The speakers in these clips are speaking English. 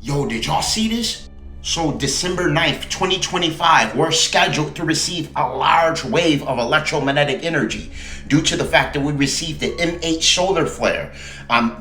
Yo, did y'all see this? So December 9th, 2025, we're scheduled to receive a large wave of electromagnetic energy due to the fact that we received the M8 solar flare.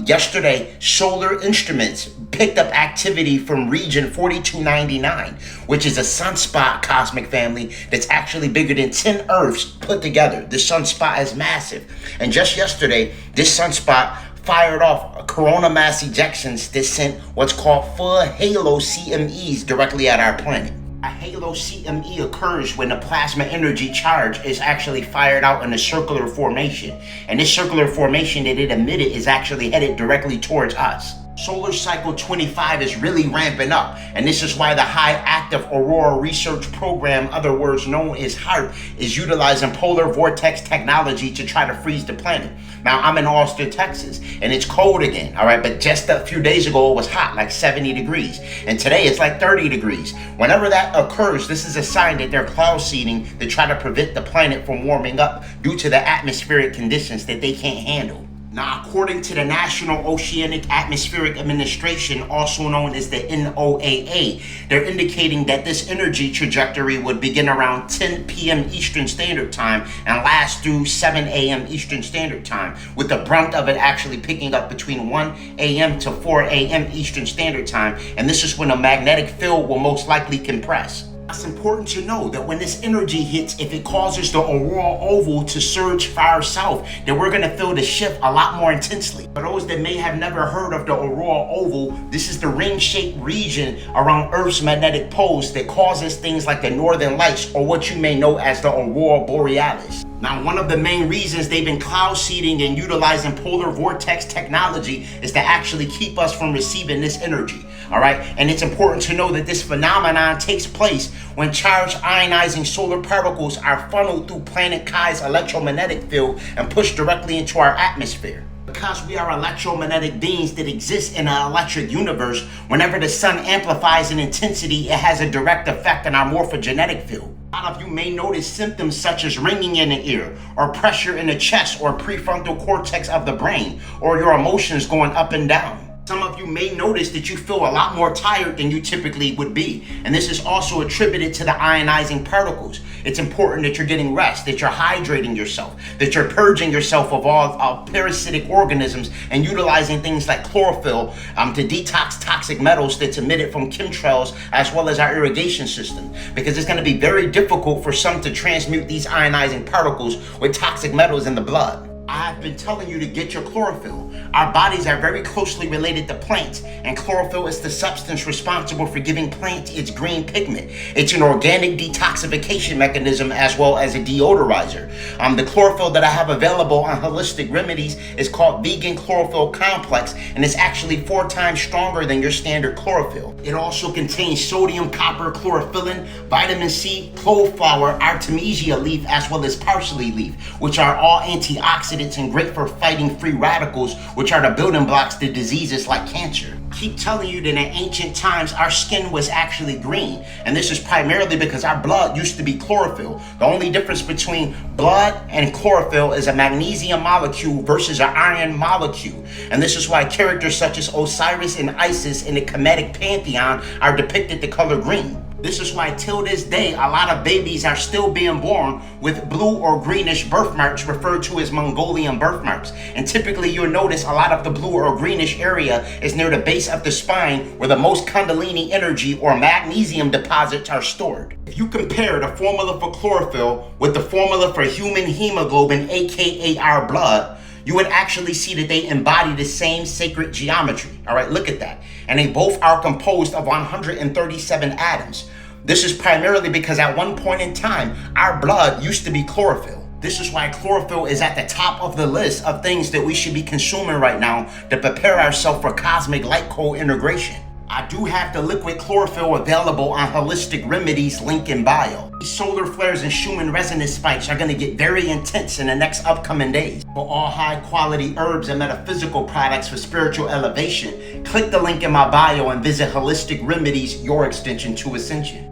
Yesterday, Solar Instruments picked up activity from region 4299, which is a sunspot cosmic family that's actually bigger than 10 Earths put together. This sunspot is massive. And just yesterday, this sunspot fired off corona mass ejections that sent what's called full halo CMEs directly at our planet. A halo CME occurs when the plasma energy charge is actually fired out in a circular formation. And this circular formation that it emitted is actually headed directly towards us. Solar Cycle 25 is really ramping up, and this is why the High Active Aurora Research Program, other words known as HAARP, is utilizing polar vortex technology to try to freeze the planet. Now, I'm in Austin, Texas, and it's cold again, all right? But just a few days ago, it was hot, like 70 degrees, and today it's like 30 degrees. Whenever that occurs, this is a sign that they're cloud seeding to try to prevent the planet from warming up due to the atmospheric conditions that they can't handle. Now, according to the National Oceanic Atmospheric Administration, also known as the NOAA, they're indicating that this energy trajectory would begin around 10 p.m. Eastern Standard Time and last through 7 a.m. Eastern Standard Time, with the brunt of it actually picking up between 1 a.m. to 4 a.m. Eastern Standard Time, and this is when a magnetic field will most likely compress. It's important to know that when this energy hits, if it causes the aurora oval to surge far south, then we're going to feel the shift a lot more intensely. For those that may have never heard of the aurora oval, this is the ring-shaped region around Earth's magnetic poles that causes things like the northern lights, or what you may know as the aurora borealis. Now, one of the main reasons they've been cloud seeding and utilizing polar vortex technology is to actually keep us from receiving this energy, all right? And it's important to know that this phenomenon takes place when charged ionizing solar particles are funneled through planet Chi's electromagnetic field and pushed directly into our atmosphere. Because we are electromagnetic beings that exist in an electric universe, whenever the sun amplifies in intensity, it has a direct effect on our morphogenetic field. A lot of you may notice symptoms such as ringing in the ear, or pressure in the chest or prefrontal cortex of the brain, or your emotions going up and down. Some of you may notice that you feel a lot more tired than you typically would be, and this is also attributed to the ionizing particles. It's important that you're getting rest, that you're hydrating yourself, that you're purging yourself of all parasitic organisms and utilizing things like chlorophyll to detox toxic metals that's emitted from chemtrails as well as our irrigation system, because it's going to be very difficult for some to transmute these ionizing particles with toxic metals in the blood. I've been telling you to get your chlorophyll. Our bodies are very closely related to plants, and chlorophyll is the substance responsible for giving plants its green pigment. It's an organic detoxification mechanism as well as a deodorizer. The chlorophyll that I have available on Holistic Remedies is called Vegan Chlorophyll Complex, and it's actually 4 times stronger than your standard chlorophyll. It also contains sodium, copper, chlorophyllin, vitamin C, clove flower, artemisia leaf, as well as parsley leaf, which are all antioxidants and great for fighting free radicals, which are the building blocks to diseases like cancer. Keep telling you that in ancient times our skin was actually green, and this is primarily because our blood used to be chlorophyll. The only difference between blood and chlorophyll is a magnesium molecule versus an iron molecule, and this is why characters such as Osiris and Isis in the Kemetic pantheon are depicted the color green. This is why till this day, a lot of babies are still being born with blue or greenish birthmarks referred to as Mongolian birthmarks. And typically you'll notice a lot of the blue or greenish area is near the base of the spine where the most Kundalini energy or magnesium deposits are stored. If you compare the formula for chlorophyll with the formula for human hemoglobin, aka our blood, you would actually see that they embody the same sacred geometry. All right, look at that. And they both are composed of 137 atoms. This is primarily because at one point in time, our blood used to be chlorophyll. This is why chlorophyll is at the top of the list of things that we should be consuming right now to prepare ourselves for cosmic light co-integration. I do have the liquid chlorophyll available on Holistic Remedies, link in bio. These solar flares and Schumann resonance spikes are going to get very intense in the next upcoming days. For all high quality herbs and metaphysical products for spiritual elevation, click the link in my bio and visit Holistic Remedies, your extension to ascension.